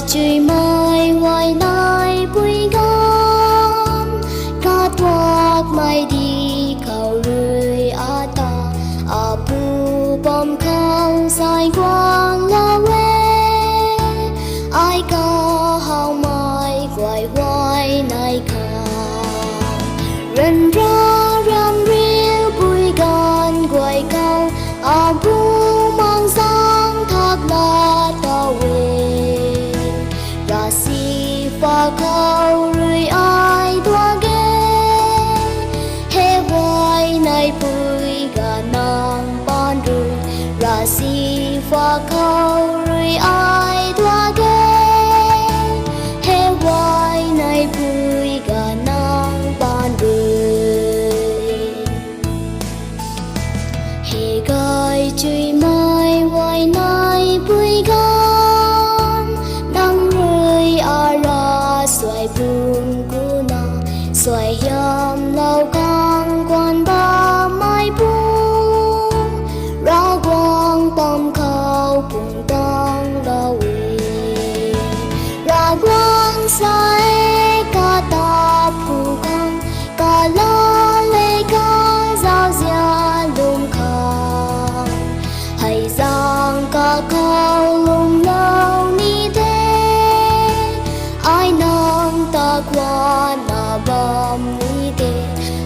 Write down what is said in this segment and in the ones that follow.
chui mai hoài nai bụi gom cát quạt mai đi cầu rơi á ta à bu bom khang dài quang la ve ai ca hao mai quay hoài nai khang rần ra ram riêu bụi gan quay cao à bu mang sang thác la ta về ra si pha cao rơi ai tua ghé he hoài nay bụi gà nàng ban rơi ra si pha cao rơi ai tua ghé he hoài nay bụi gà nàng ban rơi he gai chui mai hoài nay bụi gan đang rơi à ra xoài buồn cô na xoài yam lau cang quan ba mai bu ra quang bom khao cùng tang lau ra quang sai ca ta phu cang ca la lê ca giao gia lung khang hay giang ca cao lung lao ni thế ai nang ta qua na bam ni thế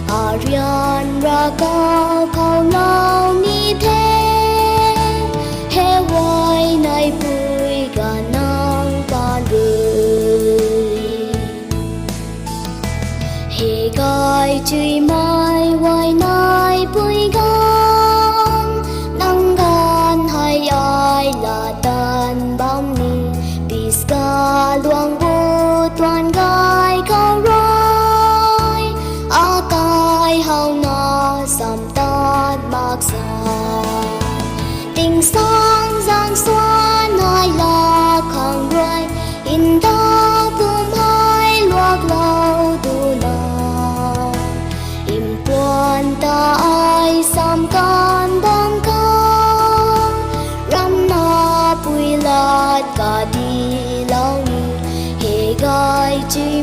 arian ra cao cao lao ni thế he hoài nay bụi gà nang ban rơi he gai chui mai hoài nay bụi gan nang gan hay ai là tan bom ni pisca luang vô toàn gai cao roi a cai hao na sam tan bạc sa tình sang giang xoan hai là khang roi in ta cùng hai luộc lau tu na im quan ta ai sam can bom ca ram na pui lat ka di lau ni he gai chui